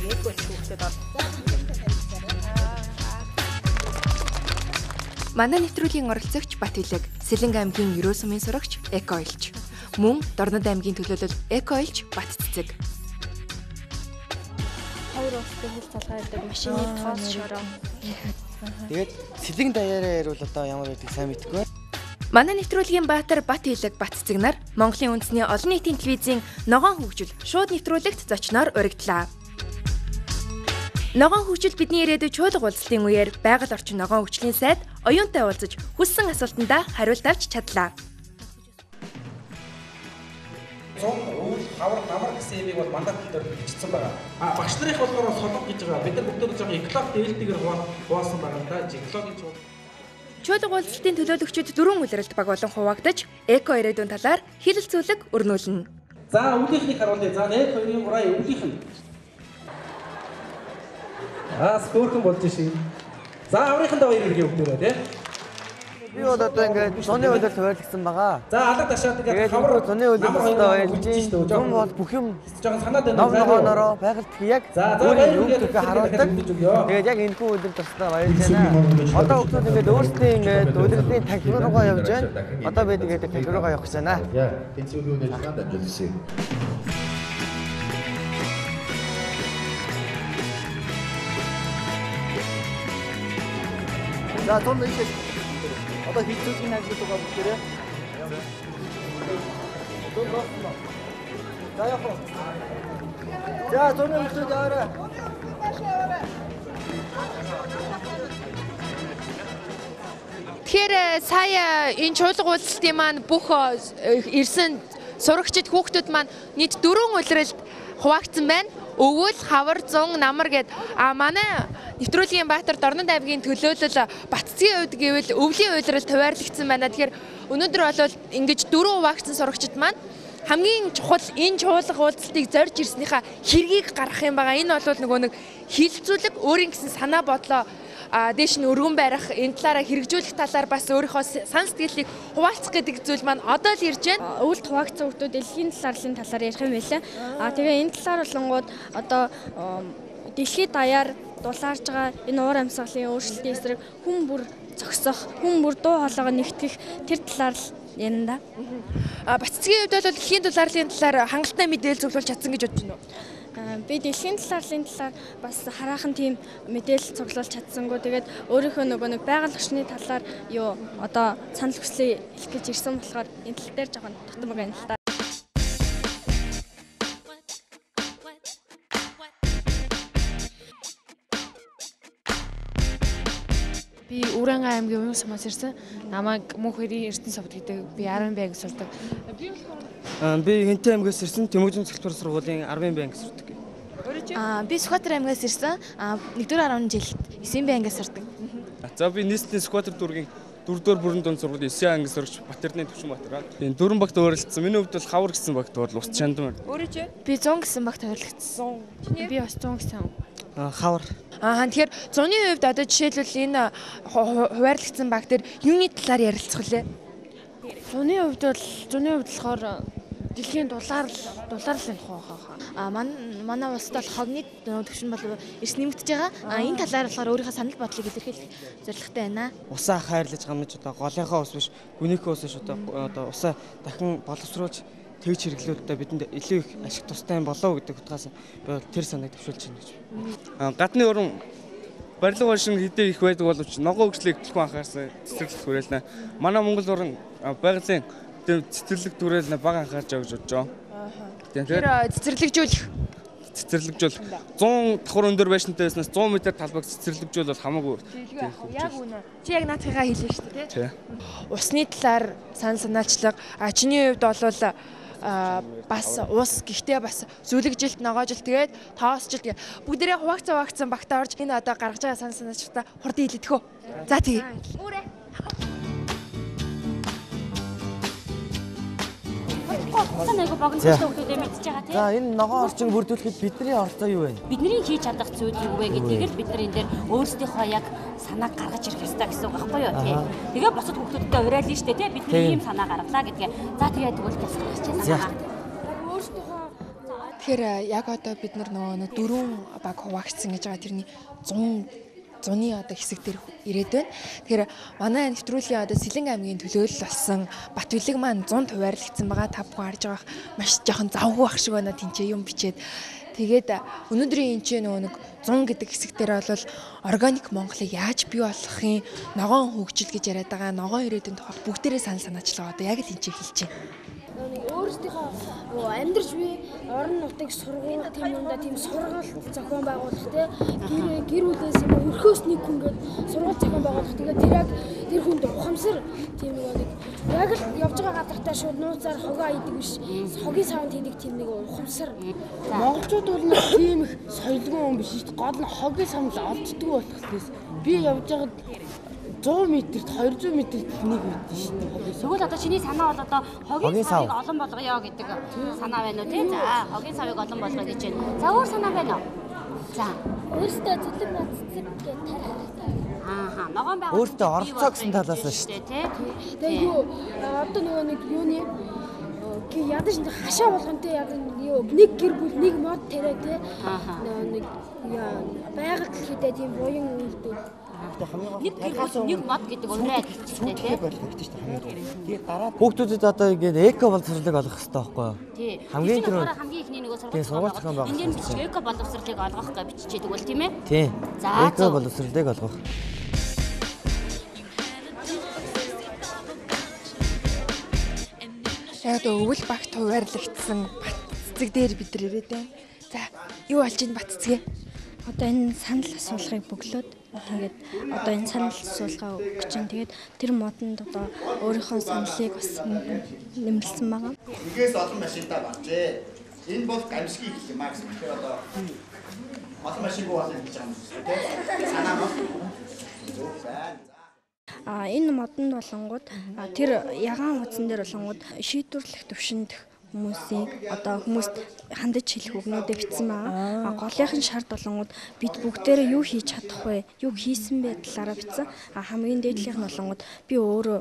яг бол хүүхдэд бол. Манай нэвтрүүлгийн оролцогч Батилэг, Сэлэнг аймгийн Ерөө сумын сурагч Эко Илч. Мөн Дорнод аймгийн төлөөлөл Эко Илч Батцэцэг. Хоёр улстай хэл залгаадаг машины тоос шороо. Тэгээд Сэлэнг даяараа ярил одоо ямар байдгийг сайн мэдэхгүй. Манай нэвтрүүлгийн баатар Батилэг Батцэцэг нар Монголын үндэсний олон нийтийн телевизийн ногоон хөгжил шууд нэвтрүүлэгт зочноор урагдлаа. Ногоон хөгжил бидний ирээдүйн чуулга уулзалтын үеэр байгаль орчин ногоон хөгжлийн сайд оюунтай уулзаж хүссэн асуултандаа хариулт авч чадлаа. Өвөл, хавар, намар гэсэн имийг бол мандат дээр бичсэн байгаа. Багш нарын болохоор солонго гэж байгаа. Бид нар бүгд жоохон эклог дээлтэйгээр хуваасан байгаа юм да. Эклог гэж Чуулга уулзалтын төлөөлөгчид 4 улиралд баг болон хуваагдаж, эко ирээдүйн талаар хэлэлцүүлэг өрнүүлнэ. За, өвлийнхнийг харуулъя. За, 1 2 3 өвлийнх нь. Скорхон болж шин. За, аврынхандаа хоёр ирэх өгдөрөө тий. Би бол одоо ингээд зуны үйлдэл хуваарлагдсан байгаа. За, алга ташаад ингээд хавар зуны үйлдэл өстө байлж юм бол бүх юм жоохон санаад байна. Ногоонороо байгальд яг өөрийн юм төрхө харуулдаг. Тэгээд яг энэхүү үйлдэл тусдаа баярлж байна. Одоо хүмүүс ингээд өөрсдийн ингээд үйлдлийн тахил руугаа явж байна. Одоо бид ингээд тахил руугаа явах гэж байна. Я пенсионную надо для всех. За, том их одоо хийцүүгийн ажлуудаа бүгдээрээ. За яах вэ? За, том их даарай. Тэгэхээр сая энэ чуулга уулзалтын маань бүх ирсэн сурагчид хүүхдүүд маань нийт 4 улиралд хуваагдсан байна. Өвөл, хавар, зун, намар гэд манай нэвтрүүлгийн баатар Дорнод аймгийн төлөөлөл Батцгийн хувьд гэвэл өвлийн улиралд хуваарлагдсан байна. Тэгэхээр өнөөдөр бол ингэж 4 хуваагдсан сурагчид маань хамгийн чухал энэ чуулга уулзалтыг зорж ирснийхаа хэргийг гаргах юм байгаа. Энэ бол нөгөө нэг хилцүүлэг өөрийн гэсэн санаа бодлоо дээш нь өргөн барих, энэ талаараа хэрэгжүүлэх талаар бас өөрийнхөө сан сэтгэлийг хуваалцах гэдэг зүйл маань одоо л ирж байна. Өвөлд хуваагдсан хүмүүс дэлхийн талаар ярих юм байлаа. Тэгээ энэ талаар болонгууд одоо дэлхийд даяар дулаарж байгаа энэ уур амьсгалын өөрчлөлтийн эсрэг хүн бүр зогсох, хүн бүр дуу хоолойгоо нэгтгэх тэр талаар л ярина да. Батцгийн хувьд бол дэлхийн дулаарлын талаар хангалттай мэдээлэл зөвлөж чадсан гэж бодож байна уу? Би дэлхийн талаарлын талаар бас хараахан тийм мэдээлэл цуглуулж чадсангүй. Тэгээд өөрийнхөө нөгөө нэг байгаль орчны талаар юу одоо санал хүслээ хэлэх гэж ирсэн болохоор энэ тал дээр жоохон тутамг байна л да. Би Үрэнга аймгийн Уян сумаас ирсэн. Намайг Мөнхөрийн Эрдэнэ совд гэдэг би 10 байнг сурдаг. Би Хэнтэй аймгаас ирсэн. Тэмүүжин цэгцлбэр сургуулийн 10 байнг сурдаг. Би Сүхбаатар аймгаас ирсэн. 1-10 жилд 9 байнгаас сурдаг. За би нийслэлийн Сүхбаатар дүүргийн 4-р бүрэн дунд сургуулийн 9 анги сурагч Батэрдны Төвшин Баатар. Тийм дөрвөн багт ойролцсон. Миний хувьд бол хавар гэсэн багт бол ус чандмаар. Өөрөө ч Би 100 гэсэн багт ойрлогдсон. Би бас 100 гэсэн. Хавар. Тэгэхээр зуны хувьд одоо жишээлбэл энэ хуваарлагдсан баг дээр юуны талаар ярилцах лээ? Зуны хувьд болохоор дэлхийн дулаарлын тухай. Манай улсад бол хогны төвшин бол эрс нэмэгдэж байгаа. Энэ талаар болохоор өөрийнхөө санал бодлыг илэрхийлэх зорилготой байна. Усаа хайрлаж байгаа мэж одоо голынхаа ус биш, гүнийхээ ус биш одоо усаа дахин боловсруулж тэгж хэрэглүүлэхдээ бидэнд илүү их ашиг тустай болов гэдэг утгаас би тэр санааг төвшүүлж байна гэж. Гадны орон барилга оршин хэдий их байдаг боловч ногоон хөгжлийг төлхөн анхаарсан цэцэрлэг хүрээлнэ. Манай Монгол орн байгалийн цэцэрлэг түрээлнэ бага анхаарч байгаа гэж бодож байгаа. Тэр цэцэрлэгжүүл 100 давхар өндөр байшинтай байснаас 100 м талбайг цэцэрлэгжүүл бол хамаагүй. Яг үнэ. Чи яг наадхыгаа хэлсэн шүү дээ, тий. Усны талаар санаачлаг. Чиний хувьд бол бас ус гэхдээ бас зүлэгжилт ногоожилт тэгээд тоосжилт тэгээд бүгдээрээ хуваагдсан багтаа орж энэ одоо гаргаж байгаа санаачтай хурдан хэлэдэх үү. За тэгээ. Сан айгу богино хүмүүстэй мэдчихэж байгаа тийм. За энэ ногоон орчинг бүрдүүлэхэд бидний оролцоо юу вэ? Бидний хийж чадах зүйл юу вэ гэдгийг л бид нар энэ дээр өөрсдийнхөө яг санааг гаргаж ирэх ёстой гэсэн үг байхгүй юу тийм. Тэгээ босод хүмүүстэй уриална шүү дээ тийм. Бидний ийм санаа гаргалаа гэдгээ. За тэгээ тэгвэл тасгаж байна. Өөрсдийнхөө Тэгэхээр яг одоо бид нөгөө дөрвөн баг хуваагдсан гэж байгаа тэрний 100-ны одоо хэсэг дээр ирээд байна. Тэгэхээр манай нэвтрүүлгийн одоо Сэлэнг аймгийн төлөөлөл болсон Батүлэг маань 100 хуваарлагдсан байгаа. Та бүхэн харж байгаа маш жоохон завгүй ах шиг байна тэнцээ юм бичээд. Тэгээд өнөөдрийн энэ чинь нөгөө 100 гэдэг хэсэг дээр бол органик Монголыг яаж бий болгохын ногоон хөгжил гэж яриад байгаа. Ногоон ирээдүйн тухай бүгдээрээ санаачлаа. Одоо яг л тэнцээ хэлж байна. Өөрсдийнхөө амьдарч буй орон нутгийг сургууль тийм сургууль зохион байгуулах гэр бүлээс юм өрхөөс нэг хүн гээд сургууль зохион байгуулах тэгээд тэр хүнд ухамсар тийм нэг яг л явж байгаа гадартаа шууд нууцаар хогоо идэх биш хогийн савнд хийдэг тийм нэг ухамсар монголчууд бол нэг тийм их соёлгүй юм биш шүү дээ гол нь хогийн савнд олддог болохоос би явж байгаад 100 метрт 200 метрт нэг үйдэн шүү дээ. Тэгвэл одоо чиний санаа бол одоо хогийн савыг олон болгоё гэдэг санаа байна уу тийм? За хогийн савыг олон болгоё гэж байна. За өөр санаа байна уу? За өөртөө зүлэг наццэг гэж тарих хэрэгтэй. Ааха ногоон байгуулалт өөртөө оролцоо гэсэн талаас нь шүү дээ. Тэгээ юу одоо нөгөө нэг юуны ядаж хашаа болгонтэй яг нэг гэр бүл нэг мод тарай те нэг байгальд хэлэхдээ тийм буян үйлдэл нэг гэр бүл нэг мод гэдэг үнээр хэлчихсэн тийм тэгээд дараа хүүхдүүдэд одоо ингээд эко боловсролыг олгох хэрэгтэй байхгүй юу? Тий. Хамгийн ихний нөгөө сургууль зохион байгуулалт. Энд бичиг эко боловсролыг олгох гэж биччихээ тэгвэл тийм ээ? Тий. За эко боловсролыг олгох. Яг өвөл багт хуваарлагдсан бат цэцэг дээр бид нар ирээд байна. За юу болж ийн бат цэцгээ? Одоо энэ санал асуулгыг бөглөөд тэгээд одоо энэ санал асуулгаа өгч чинь тэгээд тэр модонд одоо өөрийнхөө саналыг бас нэмэлсэн байгаа. Нэгээс олон машинтай баржээ. Энэ бол гамшигын хэл юм аа гэсэн. Тэгэхээр одоо олон машингүй болно гэж байгаа юм шүү дээ. Санаа нь энэ модонд болонгууд тэр ягаан утсан дээр болонгууд шийдвэрлэх төвшөнд хүмүүсийн одоо хүмүүст хандаж хэлэх үгнүүдээ бичсэн байгаа. Голынхын шард болонгууд бид бүгдээрээ юу хийж чадах вэ? Юу хийсэн бэ талаараа бичсэн. Хамгийн дээдлийнх нь болонгууд би өөрөө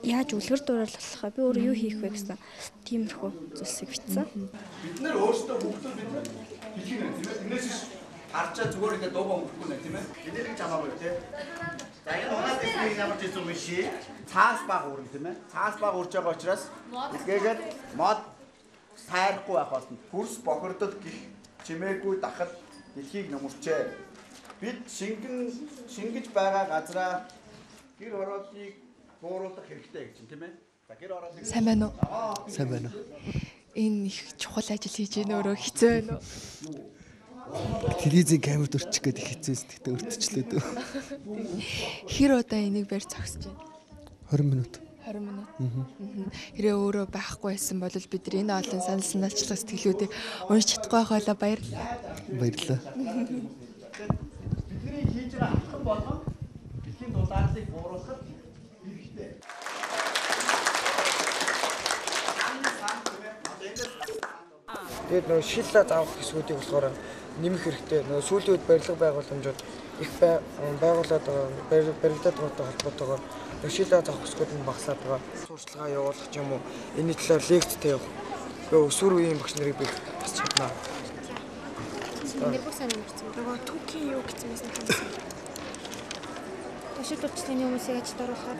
яаж үлгэр дуурайлах вэ? Би өөрөө юу хийх вэ гэсэн тиймэрхүү зүйлсийг бичсэн. бид нар өөрсдөө бүгдөө бид хэлхий нэ тийм ээ. Энэс харчаа зүгээр ингээд дуугаа өнгөрөхгүй нэ тийм ээ. Бид нэг чамаагүй тийм. За энэ унаад ирэх ямар ч юм биш. Цаас баг уурна тийм ээ. Цаас баг уурж байгаа учраас илгээгээд мод сайрахгүй байх болно. Хөрс бохирдол гих чимээгүй дахад дэлхийг нөмөрчээ. Бид шингэж байгаа газраа гэр ороолыг бууруулах хэрэгтэй гэж тийм ээ. За гэр ороолыг Сайн байна уу? Сайн байна уу? Энэ их чухал ажил хийж ийн өөрөө хэцүү байна уу? Телевизийн камерт өрчих гээд хэцүүс тэгтээ өртчлээ дөө. Хэр удаа энийг барь зогсож байна? 20 минут. 20 минут. Хэрэг өөрөө байхгүй байсан бол бид нар энэ олон санал санаачлагын сэтгэлүүдийг уншиж чадахгүй байхаа баярлалаа. Баярлалаа. бидний хийж байгаа алхам болгон дэлхийн дулаалыг бууруулахад хэрэгтэй. Тэгээд нөгөө шиллээ заавах хэсгүүдийг болохоор нэмэх хэрэгтэй. Нөгөө сүүлийн үед барилга байгууламжууд их байгуулад байгаа баригдаад байгаатай холбоотойгоор нөгөө шиллээ заавах хэсгүүд нь багасаад байгаа. Сурчлагаа явуулах юм уу? Энэний талаар лекцтэй явах. Нөгөө өсвөр үеийн багш нарыг би бас чаднаа. Энд бүх сайн юмэрсэн. Нөгөө түүхийн юу гэсэн мэсэн хэлсэн. Төшөл урчлын хүмүүсийг ажилд оруулахад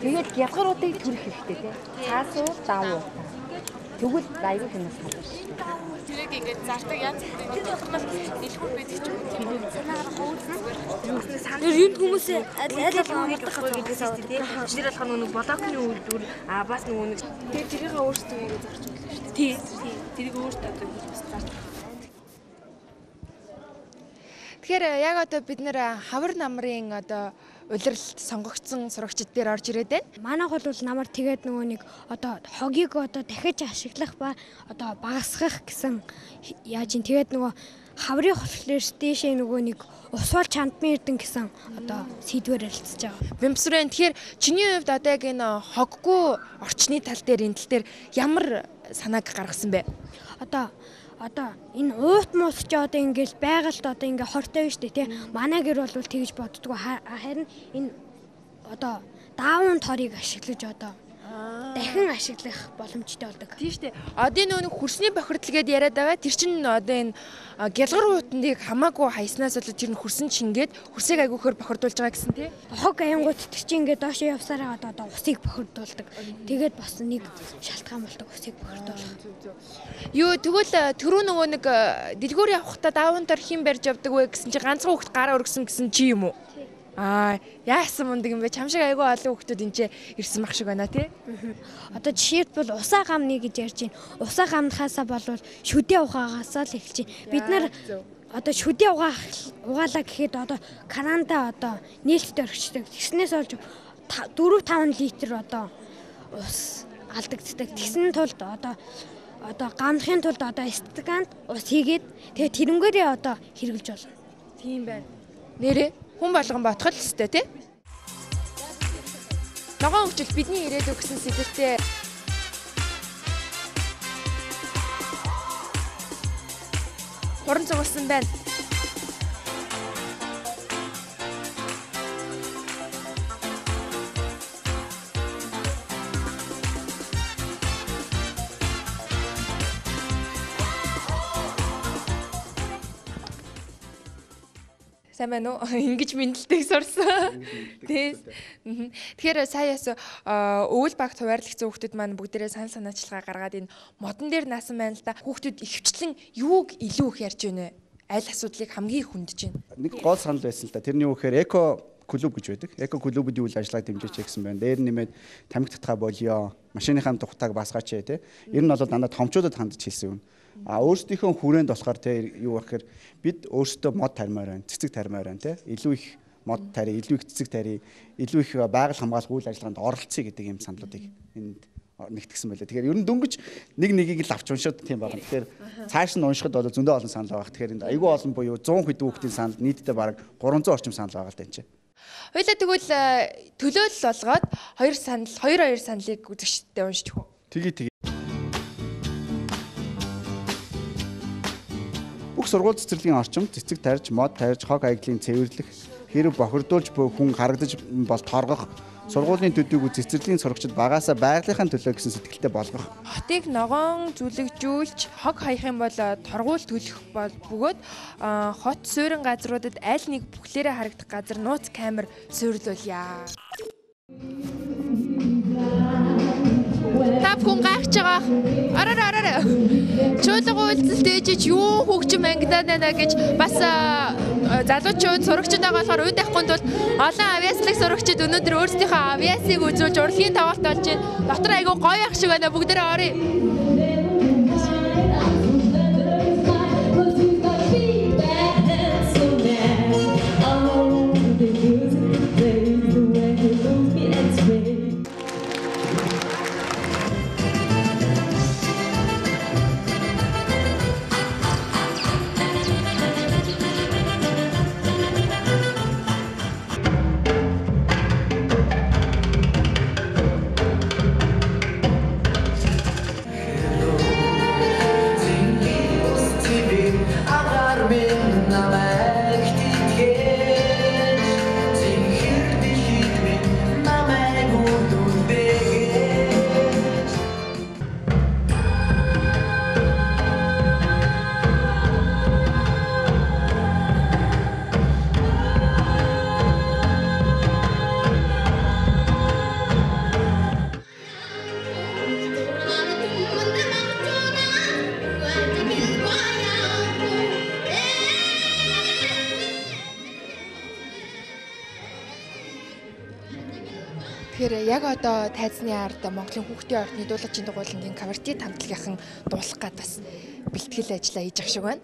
тэгээд язгаруудыг төрөх хэрэгтэй тийм. Цаас уу, даав уу. Тэгвэл аягүй хүмүүс хадгалж шүү дээ. Тэрийг ингээд зардаг янз бүрийн тэр болгоомол нэлхүү байдаг ч юм уу. Санаагаар хөвсөн. Тэр юунд хүмүүс аль аль хийж болохгүй гэдгээс аваад тийм. Тэр болохоор нэг блокны үйлдвэр бас нэг Тэгээд тэрийг өөрсдөө ингэ зарч болно шүү дээ. тий. Тэрийг өөртөө одоо бас зарч. Тэгэхээр яг одоо бид нэр хавар намрын одоо улирлалт сонгогдсон сурагчид дээр орж ирээд байна. Манайх бол намар тэгээд нөгөө нэг одоо хогийг одоо дахиж ашиглах ба одоо багасгах гэсэн яаж ин тэгээд нөгөө хаврын хослоор дэшээ нөгөө нэг усвал чандмын эрдэн гэсэн одоо сэдвээр ярилцж байгаа. Бэмсрэн тэгэхээр чиний хувьд одоо яг энэ хоггүй орчны тал дээр энэ тал дээр ямар санааг гаргасан бэ? Одоо энэ уут мус ч одоо ингээл байгальд одоо ингээ хортой биш үү те. Манай гэр бол тэгж боддгоо харин энэ одоо даавн торыг ашиглаж одоо дахин ашиглах боломжтой болдог. Тийм шүү дээ. Одоо энэ хөрсний бохирдол гэдээ яриад байгаа. Тэр чинь одоо энэ гялгар уутныг хамаагүй хайснаас болоод тэр нь хөрсөн чингээд хөрсийг айгүйхээр бохирдуулж байгаа гэсэн тий. Хог аянгууд чинь ингээд доош явсараа одоо усыг бохирдуулдаг. Тэгээд бас нэг шалтгаан болдог усыг бохирдуулах. Юу тэгвэл түрүү нөгөө нэг дэлгүүр явахдаа даавантар хин барьж явдаг вэ гэсэн чи ганцхан хүүхэд гараа өргөсөн гэсэн чи юм уу? Яасан мундаг юм бэ? Чам шиг айгүй олон хүүхдүүд энэ ирсэн мах шиг байна тий. Одоо жишээлбэл усаа гамны гэж ярьж байна. Усаа гамнахаасаа болвол шүдээ ухаагаасаа л эхэлж байна. Бид нар одоо шүдээ угаалаа гэхэд одоо кананда одоо нээлттэй орчдөг. Тэгснээс олж 4-5 литр одоо ус алдагддаг. Тэгсэн тулд одоо гамнахын тулд одоо стаканд ус хийгээд тэгээ тэрнгээрээ одоо хэрэглэж болно. Тийм байна. Нэрээ хүн болгон бодхол өстэй тий. Ногоон хөгжил бидний ирээдүйг гэсэн сэдвэртэй хуран цугулсан байна. Сайн байна уу? Ингэж мэдлэлтэйг сурсан. Тэгэхээр саяас өвөл багт хуваарлагдсан хүүхдүүд маань бүгдээрээ санал санаачилгаа гаргаад энэ модон дээр наасан байна л да. Хүүхдүүд ихэвчлэн юуг илүү их ярьж байна вэ? Аль асуудлыг хамгийн их хүндэж байна? Нэг гол санал байсан л да. Тэрний үгээр эко клуб гэж байдаг. Эко клубүүдийн үйл ажиллагааг дэмжиж гэсэн байна. Дээр нэмээд тамхи татгаа болёо, машиныхаа тухтааг басгаач те. Ер нь бол дандаа томчуудад хандж хэлсэн юм. Өөрсдийнхөө хүрээнд болохоор те юу гэхээр бид өөрсдөө мод тармаар байна, цэцэг тармаар байна те. Илүү их мод тари, илүү их цэцэг тари, илүү их байгаль хамгаалах үйл ажиллагаанд оролцъё гэдэг юм саналуудыг энд нэгтгсэн байлаа. Тэгэхээр ер нь дөнгөж нэг нэгийг л авч уншаад тийм байна. Тэгэхээр цааш нь уншихад бол зөндөө олон санал байгаа. Тэгэхээр энд айгүй олон буюу 100 хэд хүүхдийн санал нийтдээ бараг 300 орчим санал байгаа л тань чи. Хоёлаа тэгвэл төлөөлөл болгоод хоёр саналыг үзэгчдэд уншиж хөө. Тэгээ. Бүх сургууль цэцэрлэгийн орчимд цэцэг тарьж, мод тарьж, хог аяглын цэвэрлэх, хэрэг бохирдуулж буй хүн харагдаж бол торгох, сургуулийн төдийгүй цэцэрлэгийн сурагчид багаасаа байгалийнхаа төлөө гэсэн сэтгэлтэй болгох. Хотыг ногоон зүлэгжүүлж, хог хаях юм бол торгуул төлөх бөгөөд хот суурин газруудад аль нэг бүхлээрээ харагдах газар нууц камер суйрлуулъя. Та бүхэн гайхаж байгаа. Араа. Чуулга үйлдэлд ээжиж юу хөгжим ангидаад байна гэж бас залуучууд сурагчид байгаа болохоор уйд авахгүй тул олон авиаслаг сурагчид өнөөдөр өөрсдийнхөө авиасыг үзүүлж урлагийн тоглолт болж байна. Дотор айгүй гоё ах шиг байна. Бүгдээрээ оръё. Тэгэхээр яг одоо тайзны ард Монголын хүүхдийн ордны дуулаачийн дугуулангийн каварти хамтлагийнхан дуулах гад бас бэлтгэл ажиллаа хийж ах шиг байна.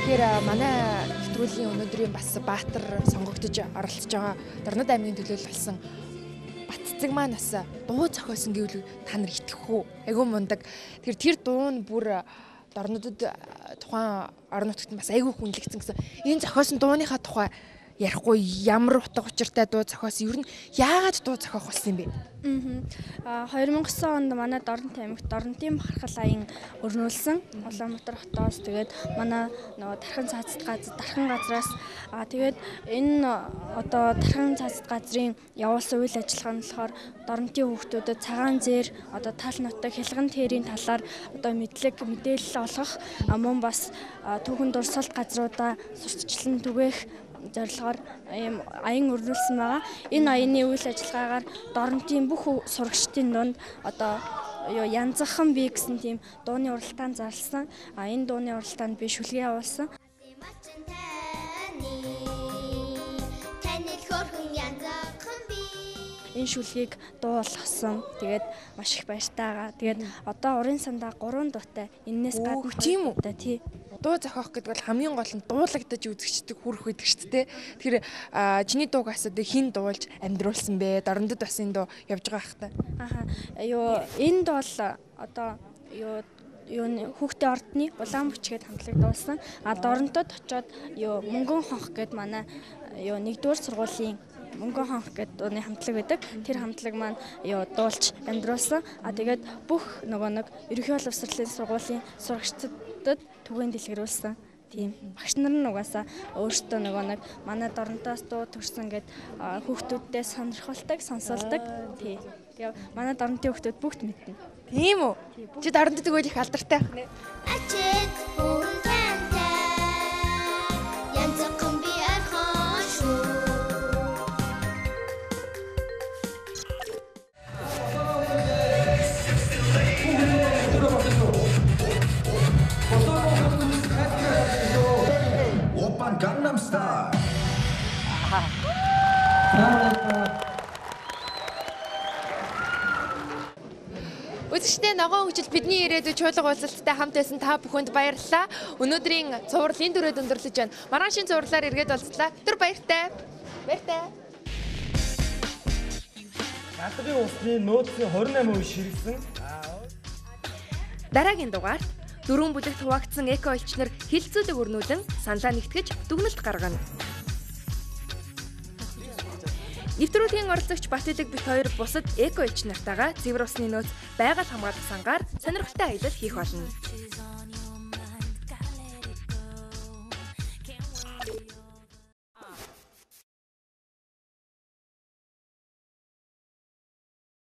Тэгэхээр манай нэвтрүүлгийн өнөөдрийн бас баатар сонгогдож оролцож байгаа Дорнод аймгийн төлөөлөл болсон Батцэг маань бас дуу зохиосон гэвэл та нар итгэх үү? Айгуу мундаг. Тэгэхээр тэр дуу нь бүр Дорнодод тухайн орон нутгад бас айгуу хүндлэгдсэн гэсэн. Энэ зохиосон дууныхаа тухай ярихгүй ямар утга учиртай дуу зохиосон. Ер нь яагаад дуу зохиох болсон юм бэ? 2009 онд манай Дорнот аймагт Дорнотын бахархал аян өрнүүлсэн. Улаанбаатар хотоос тэгээд манай нөгөө дархан газраас тэгээд энэ одоо дархан цаацд газрын явуулсан үйл ажиллагаа нь болохоор Дорнотын хүүхдүүдэд цагаан зээр одоо тал нутаг хялган тэрийн талаар одоо мэдээлэл олгох мөн бас түүхэн дурсгалт газруудаа сурталчлан түгээх зорилгоор ийм аян өрнүүлсэн байгаа. Энэ аяны үйл ажиллагаагаар Дорнотын бүх сурагчдын дунд одоо янзхан бие гэсэн тийм дууны уралдаан зарласан. Энэ дууны уралдаанд би шүлгээ явуулсан. Энэ шүлгийг дуу болгосон. Тэгээд маш их баяртай байгаа. Тэгээд одоо урын сандаа 3 дуутай. Эннээс гадна тийм үү? Тий. Дуу зохиох гэдэг бол хамгийн гол нь дуулагдаж үзэгчдэг хүрэх байдаг шүү дээ. Тэгэхээр чиний дууг асууд хин дуулж амьдруулсан бэ? Дорнотод бас энэ дуу явж байгаа хта. Энэ дуу одоо хүүхдээ ордны улаан бүчгээд хамтлагдуулсан. Дорнотод очоод мөнгөн хонх гэд манай 1-р сургуулийн мөнгөн хонх гэдэг дууны хамтлаг байдаг. Тэр хамтлаг маань дуулж амьдруулсан. Тэгээд бүх нэг ерөнхий боловсролын сургуулийн сурагчдад түгээн дэлгэрүүлсэн. Тийм. Багш нар нь угаасаа өөрсдөө нэг манай Дорнотоос дуу төрсөн гэд хүүхдүүдтэй сонирхолтой сонсолдог. Тий. Тэгээ манай Дорнотын хүүхдүүд бүгд мэднэ. Тийм үү? Чи Дорнотод тэгвэл их алдартай байх нэ. Ачид хүн тантай янзхан би архан шүү. Gangnam Style. Үзэгчдээ ногоон хөгжил бидний ирээдүйн чуулга уулзалттай хамт байсан та бүхэнд баярлалаа. Өнөөдрийн цуврал энэ дүрээд өндөрлөж байна. Маргаашийн цувралаар эргээд уулзлаа. Түр баяртай. Баяртай. Хатгын усны нөөцийн 28% ширгэсэн. Дараагийн дугаар дөрвөн бүлэгт хуваагдсан эко элчнэр хилцүүлэг өрнүүлэн саналаа нэгтгэж дүгнэлт гаргана. Нэвтрүүлгийн оролцогч Батэлэг бит хоёр бусад эко элч нартайгаа цэвэр усны нөөц байгаль хамгаалах сангаар сонирхолтой аялал хийх болно.